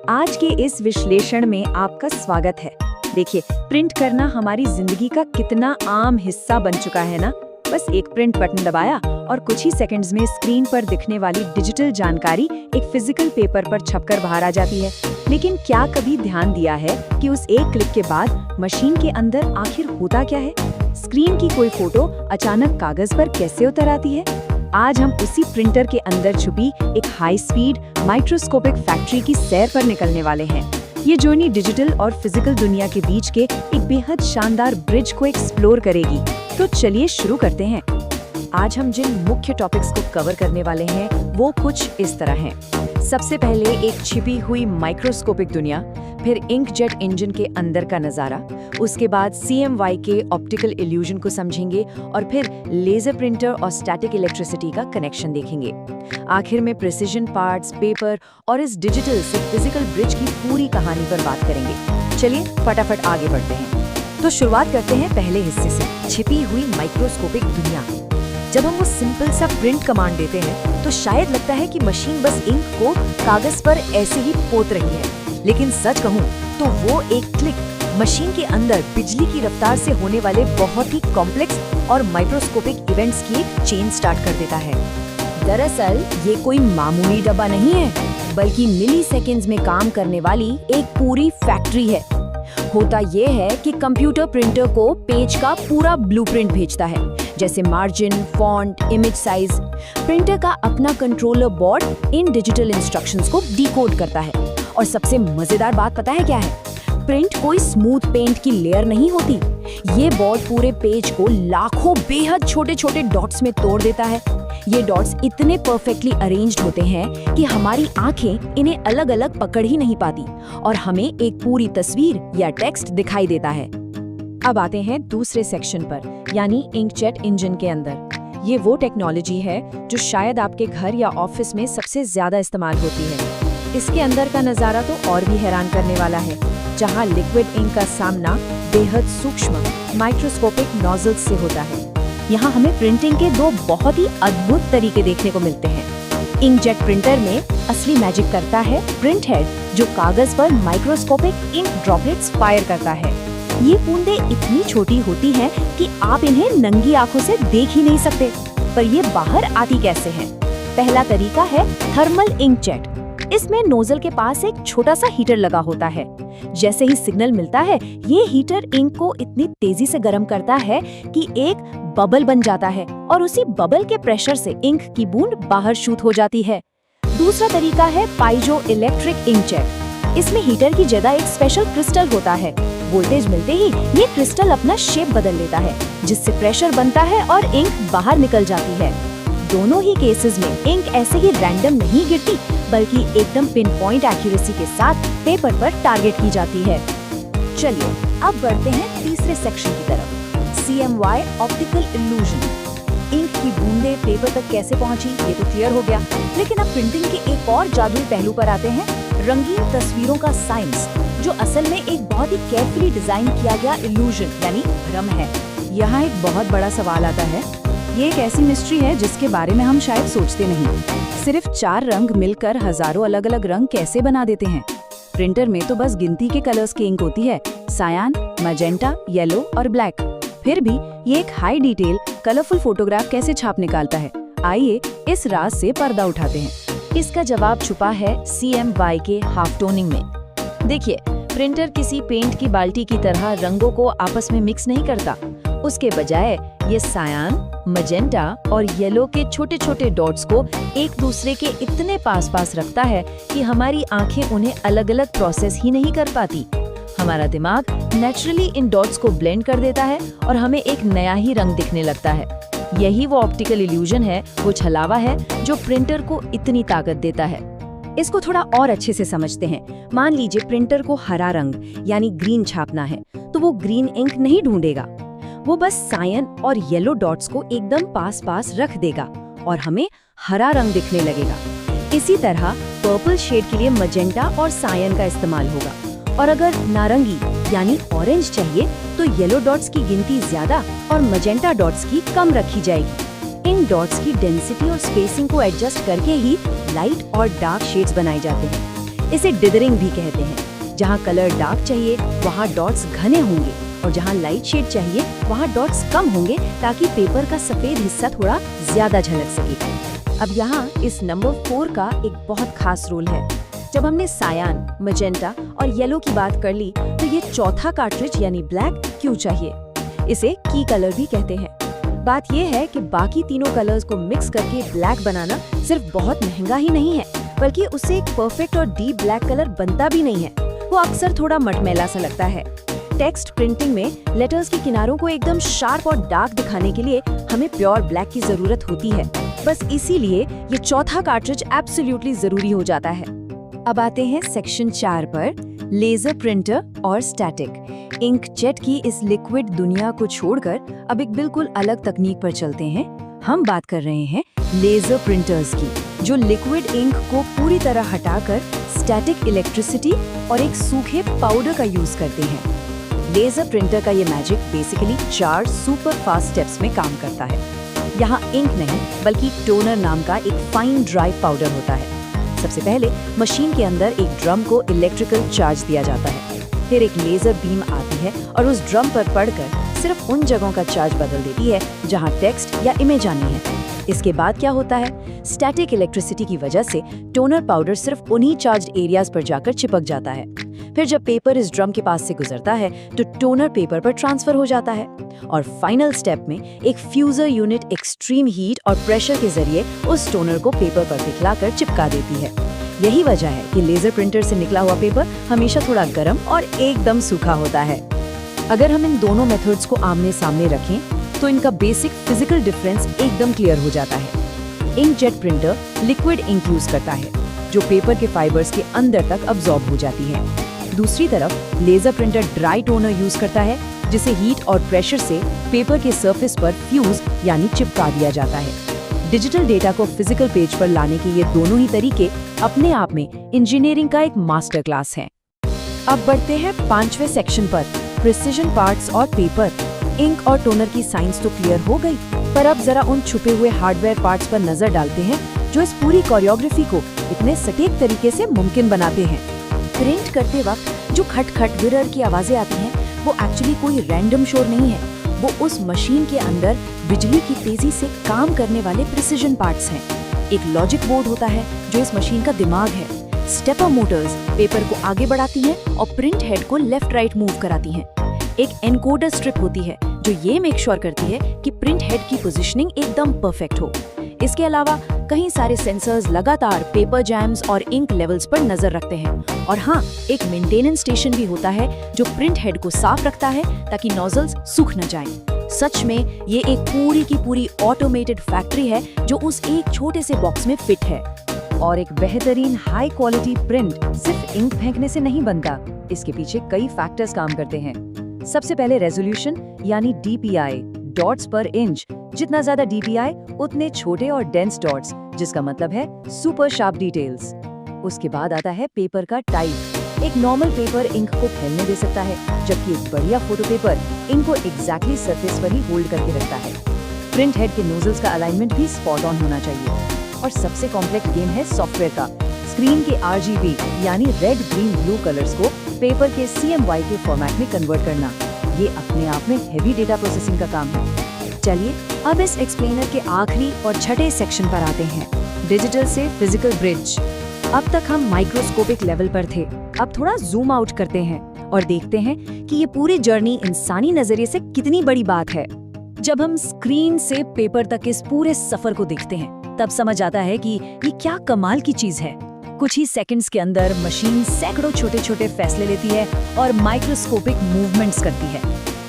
आज के इस विश्लेषण में आपका स्वागत है। देखिए, प्रिंट करना हमारी जिंदगी का कितना आम हिस्सा बन चुका है ना। बस एक प्रिंट बटन दबाया और कुछ ही सेकंड्स में स्क्रीन पर दिखने वाली डिजिटल जानकारी एक फिजिकल पेपर पर छपकर बाहर आ जाती है। लेकिन क्या कभी ध्यान दिया है कि उस एक क्लिक के बाद मशीन के अंदर आखिर होता क्या है? स्क्रीन की कोई फोटो अचानक कागज पर कैसे उतर आती है? आज हम उसी प्रिंटर के अंदर छुपी एक हाई स्पीड माइक्रोस्कोपिक फैक्ट्री की सैर पर निकलने वाले हैं। ये जर्नी डिजिटल और फिजिकल दुनिया के बीच के एक बेहद शानदार ब्रिज को एक्सप्लोर करेगी। तो चलिए शुरू करते हैं। आज हम जिन मुख्य टॉपिक्स को कवर करने वाले हैं वो कुछ इस तरह हैं। सबसे पहले एक छिपी हुई माइक्रोस्कोपिक दुनिया, फिर इंकजेट इंजन के अंदर का नजारा, उसके बाद CMY के ऑप्टिकल इल्यूजन को समझेंगे और फिर लेजर प्रिंटर और स्टैटिक इलेक्ट्रिसिटी का कनेक्शन देखेंगे। आखिर में प्रिसिजन पार्ट्स, पेपर और इस डिजिटल से फिजिकल ब्रिज की पूरी कहानी पर बात करेंगे। चलिए फटाफट आगे बढ़ते हैं। तो शुरुआत करते हैं पहले हिस्से से, छिपी हुई माइक्रोस्कोपिक दुनिया। जब हम वो सिंपल सा प्रिंट कमांड देते हैं तो शायद लगता है कि मशीन बस इंक को कागज पर ऐसे ही पोत रही है, लेकिन सच कहूं तो वो एक क्लिक मशीन के अंदर बिजली की रफ्तार से होने वाले बहुत ही कॉम्प्लेक्स और माइक्रोस्कोपिक इवेंट्स की एक चेन स्टार्ट कर देता है। दरअसल ये कोई मामूली डब्बा नहीं है, बल्कि मिलीसेकंड्स में काम करने वाली एक पूरी फैक्ट्री है। होता ये है कि कंप्यूटर प्रिंटर को पेज का पूरा ब्लूप्रिंट भेजता है, जैसे margin, font, image size. Printer का अपना कंट्रोलर बोर्ड इन डिजिटल इंस्ट्रक्शंस को डिकोड करता है। और सबसे मजेदार बात पता है क्या है? प्रिंट कोई स्मूथ पेंट की लेयर नहीं होती। ये बोर्ड पूरे पेज को लाखों बेहद छोटे छोटे डॉट्स में तोड़ देता है। ये डॉट्स इतने परफेक्टली अरेंज्ड होते हैं कि हमारी आंखें इन्हें अलग अलग पकड़ ही नहीं पाती और हमें एक पूरी तस्वीर या टेक्स्ट दिखाई देता है। अब आते हैं दूसरे सेक्शन पर, यानी इंकजेट इंजन के अंदर। ये वो टेक्नोलॉजी है जो शायद आपके घर या ऑफिस में सबसे ज्यादा इस्तेमाल होती है। इसके अंदर का नजारा तो और भी हैरान करने वाला है, जहां लिक्विड इंक का सामना बेहद सूक्ष्म माइक्रोस्कोपिक नोजल्स से होता है। यहाँ हमें प्रिंटिंग के दो बहुत ही अद्भुत तरीके देखने को मिलते हैं। इंकजेट प्रिंटर में असली मैजिक करता है प्रिंट हेड, जो कागज पर माइक्रोस्कोपिक इंक ड्रॉपलेट्स फायर करता है। ये बूंदें इतनी छोटी होती हैं कि आप इन्हें नंगी आंखों से देख ही नहीं सकते, पर ये बाहर आती कैसे हैं? पहला तरीका है थर्मल इंकजेट। इसमें नोजल के पास एक छोटा सा हीटर लगा होता है। जैसे ही सिग्नल मिलता है, ये हीटर इंक को इतनी तेजी से गर्म करता है कि एक बबल बन जाता है और उसी बबल के प्रेशर से इंक की बूंद बाहर शूट हो जाती है। दूसरा तरीका है पाइजो इलेक्ट्रिक इंकजेट। इसमें हीटर की जगह एक स्पेशल क्रिस्टल होता है। वोल्टेज मिलते ही ये क्रिस्टल अपना शेप बदल लेता है, जिससे प्रेशर बनता है और इंक बाहर निकल जाती है। दोनों ही केसेस में इंक ऐसे ही रैंडम नहीं गिरती, बल्कि एकदम पिन पॉइंट एक्यूरेसी के साथ पेपर पर टारगेट की जाती है। चलिए अब बढ़ते हैं तीसरे सेक्शन की तरफ, CMY ऑप्टिकल इल्यूजन। इंक की बूंदें पेपर तक कैसे पहुंची ये तो क्लियर हो गया, लेकिन अब प्रिंटिंग के एक और जादुई पहलू पर आते हैं, रंगीन तस्वीरों का साइंस, जो असल में एक बहुत ही केयरफुली डिजाइन किया गया इल्यूजन यानी भ्रम है। यहाँ एक बहुत बड़ा सवाल आता है। ये एक ऐसी मिस्ट्री है जिसके बारे में हम शायद सोचते नहीं। सिर्फ 4 रंग मिलकर हजारों अलग अलग रंग कैसे बना देते हैं? प्रिंटर में तो बस गिनती के कलर्स की इंक होती है, सायान, मैजेंटा, येलो और ब्लैक। फिर भी ये एक हाई डिटेल कलरफुल फोटोग्राफ कैसे छाप निकालता है? आइए इस राज से पर्दा उठाते हैं। इसका जवाब छुपा है CMY के हाफ टोनिंग में। देखिए, प्रिंटर किसी पेंट की बाल्टी की तरह रंगों को आपस में मिक्स नहीं करता। उसके बजाय ये सायान, मजेंटा और येलो के छोटे छोटे डॉट्स को एक दूसरे के इतने पास पास रखता है कि हमारी आंखें उन्हें अलग अलग प्रोसेस ही नहीं कर पाती। हमारा दिमाग नेचुरली इन डॉट्स को ब्लेंड कर देता है और हमें एक नया ही रंग दिखने लगता है। यही वो ऑप्टिकल इल्यूजन है, वो छलावा है जो प्रिंटर को इतनी ताकत देता है। इसको थोड़ा और अच्छे से समझते हैं। मान लीजिए प्रिंटर को हरा रंग यानी ग्रीन छापना है, तो वो ग्रीन इंक नहीं ढूंढेगा, वो बस सायन और येलो डॉट्स को एकदम पास पास रख देगा और हमें हरा रंग दिखने लगेगा। इसी तरह पर्पल शेड के लिए मजेंटा और सायन का इस्तेमाल होगा, और अगर नारंगी यानी ऑरेंज चाहिए तो येलो डॉट्स की गिनती ज्यादा और मजेंटा डॉट्स की कम रखी जाएगी। इन डॉट्स की डेंसिटी और स्पेसिंग को एडजस्ट करके ही लाइट और डार्क शेड्स बनाए जाते हैं। इसे डिदरिंग भी कहते हैं। जहाँ कलर डार्क चाहिए वहाँ डॉट्स घने होंगे और जहाँ लाइट शेड चाहिए वहाँ डॉट्स कम होंगे, ताकि पेपर का सफेद हिस्सा थोड़ा ज्यादा झलक सके। अब यहाँ इस नंबर 4 का एक बहुत खास रोल है। जब हमने सायान, मजेंटा और येलो की बात कर ली, तो ये चौथा कार्ट्रिज यानी ब्लैक क्यों चाहिए? इसे की कलर भी कहते हैं। बात यह है कि बाकी तीनों कलर्स को मिक्स करके ब्लैक बनाना सिर्फ बहुत महंगा ही नहीं है, बल्कि उससे एक परफेक्ट और डीप ब्लैक कलर बनता भी नहीं है। वो अक्सर थोड़ा मटमैला सा लगता है। टेक्स्ट प्रिंटिंग में लेटर्स के किनारों को एकदम शार्प और डार्क दिखाने के लिए हमें प्योर ब्लैक की जरूरत होती है। बस इसीलिए ये चौथा कार्ट्रिज एब्सोल्युटली जरूरी हो जाता है। अब आते हैं सेक्शन 4 पर, लेजर प्रिंटर और स्टैटिक। इंकजेट की इस लिक्विड दुनिया को छोड़कर अब एक बिल्कुल अलग तकनीक पर चलते हैं। हम बात कर रहे हैं लेजर प्रिंटर्स की, जो लिक्विड इंक को पूरी तरह हटाकर स्टैटिक इलेक्ट्रिसिटी और एक सूखे पाउडर का यूज करते हैं। लेजर प्रिंटर का ये magic basically 4 super fast steps में काम करता है। यहाँ इंक नहीं बल्कि टोनर नाम का एक फाइन ड्राई पाउडर होता है। सबसे पहले मशीन के अंदर एक ड्रम को इलेक्ट्रिकल चार्ज दिया जाता है, फिर एक लेजर बीम आती है और उस ड्रम पर पड़कर सिर्फ उन जगहों का चार्ज बदल देती है जहां टेक्स्ट या इमेज आनी है। इसके बाद क्या होता है, स्टैटिक इलेक्ट्रिसिटी की वजह से टोनर पाउडर सिर्फ उन्हीं चार्ज्ड एरियाज पर जाकर चिपक जाता है। फिर जब पेपर इस ड्रम के पास से गुजरता है तो टोनर पेपर पर ट्रांसफर हो जाता है और फाइनल स्टेप में एक फ्यूजर यूनिट एक्सट्रीम हीट और प्रेशर के जरिए उस टोनर को पेपर पर पिघलाकर चिपका देती है। यही वजह है कि लेजर प्रिंटर से निकला हुआ पेपर हमेशा थोड़ा गर्म और एकदम सूखा होता है। अगर हम इन दोनों मेथड्स को आमने सामने रखें तो इनका बेसिक फिजिकल डिफरेंस एकदम क्लियर हो जाता है। Inkjet printer liquid ink use करता है जो पेपर के फाइबर्स के अंदर तक अब्सॉर्ब हो जाती है। दूसरी तरफ laser printer dry toner use करता है, जिसे हीट और प्रेशर से पेपर के सरफेस पर फ्यूज यानी चिपका दिया जाता है। डिजिटल डेटा को फिजिकल पेज पर लाने के ये दोनों ही तरीके अपने आप में इंजीनियरिंग का एक मास्टर क्लास है। अब बढ़ते हैं 5वें सेक्शन पर, प्रिसिजन पार्ट्स और पेपर। इंक और टोनर की साइंस तो क्लियर हो गई, पर अब जरा उन छुपे हुए हार्डवेयर पार्ट्स पर नजर डालते हैं जो इस पूरी कोरियोग्राफी को इतने सटीक तरीके से मुमकिन बनाते हैं। प्रिंट करते वक्त जो खट खट विरर की आवाजें आती हैं, वो एक्चुअली कोई रैंडम शोर नहीं है। वो उस मशीन के अंदर बिजली की तेजी से काम करने वाले प्रिसिजन पार्ट्स हैं। एक लॉजिक बोर्ड होता है जो इस मशीन का दिमाग है। स्टेपर मोटर्स पेपर को आगे बढ़ाती हैं और प्रिंट हेड को लेफ्ट राइट मूव कराती हैं। एक एनकोडर स्ट्रिप होती है जो ये मेक श्योर करती है कि प्रिंट हेड की पोजीशनिंग एकदम परफेक्ट हो। इसके अलावा कई सारे सेंसर्स लगातार पेपर जैम्स और इंक लेवल्स पर नजर रखते हैं। और हाँ, एक मेंटेनेंस स्टेशन भी होता है जो प्रिंट हेड को साफ रखता है ताकि नोजल्स सूख न जाएं। सच में ये एक पूरी की पूरी ऑटोमेटेड फैक्ट्री है जो उस एक छोटे से बॉक्स में फिट है। और एक बेहतरीन हाई क्वालिटी प्रिंट सिर्फ इंक फेंकने से नहीं बनता, इसके पीछे कई फैक्टर्स काम करते हैं। सबसे पहले रेजोल्यूशन यानी डीपीआई, डॉट्स पर इंच। जितना ज्यादा डीपीआई उतने छोटे और डेंस डॉट्स, जिसका मतलब है सुपर शार्प डिटेल्स। उसके बाद आता है पेपर का टाइप। एक नॉर्मल पेपर इंक को फैलने दे सकता है, जबकि एक बढ़िया फोटो पेपर इंक को एग्जैक्टली सरफेस पर ही होल्ड करके रखता है। प्रिंट हेड के नोजल्स का अलाइनमेंट भी स्पॉट ऑन होना चाहिए। और सबसे कॉम्प्लेक्स गेम है सॉफ्टवेयर का। स्क्रीन के RGB यानी रेड ग्रीन ब्लू कलर्स को पेपर के CMY के फॉर्मेट में कन्वर्ट करना, ये अपने आप में हेवी डेटा प्रोसेसिंग का काम है। चलिए अब इस एक्सप्लेनर के आखिरी और छठे सेक्शन पर आते हैं, डिजिटल से फिजिकल ब्रिज। अब तक हम माइक्रोस्कोपिक लेवल पर थे, अब थोड़ा जूम आउट करते हैं और देखते हैं कि ये पूरी जर्नी इंसानी नजरिए से कितनी बड़ी बात है। जब हम स्क्रीन से पेपर तक इस पूरे सफर को देखते हैं, तब समझ आता है कि ये क्या कमाल की चीज है। कुछ ही सेकंड्स के अंदर मशीन सैकड़ों छोटे छोटे फैसले लेती है और माइक्रोस्कोपिक मूवमेंट्स करती है।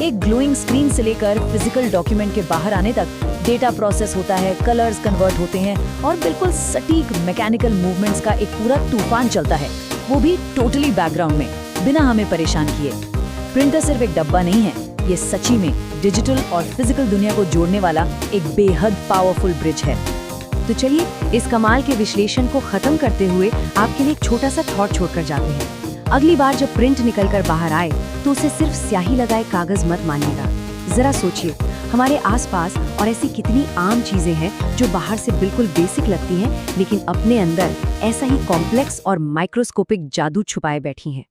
एक ग्लोइंग स्क्रीन से लेकर फिजिकल डॉक्यूमेंट के बाहर आने तक डेटा प्रोसेस होता है, कलर्स कन्वर्ट होते हैं और बिल्कुल सटीक मैकेनिकल मूवमेंट्स का एक पूरा तूफान चलता है, वो भी टोटली बैकग्राउंड में, बिना हमें परेशान किए। प्रिंटर सिर्फ एक डब्बा नहीं है, ये सच्ची में डिजिटल और फिजिकल दुनिया को जोड़ने वाला एक बेहद पावरफुल ब्रिज है। तो चलिए इस कमाल के विश्लेषण को खत्म करते हुए आपके लिए एक छोटा सा थॉट छोड़कर जाते हैं। अगली बार जब प्रिंट निकलकर बाहर आए तो उसे सिर्फ स्याही लगाए कागज मत मानिएगा। जरा सोचिए, हमारे आसपास और ऐसी कितनी आम चीजें हैं जो बाहर से बिल्कुल बेसिक लगती हैं, लेकिन अपने अंदर ऐसा ही कॉम्प्लेक्स और माइक्रोस्कोपिक जादू छुपाए बैठी हैं।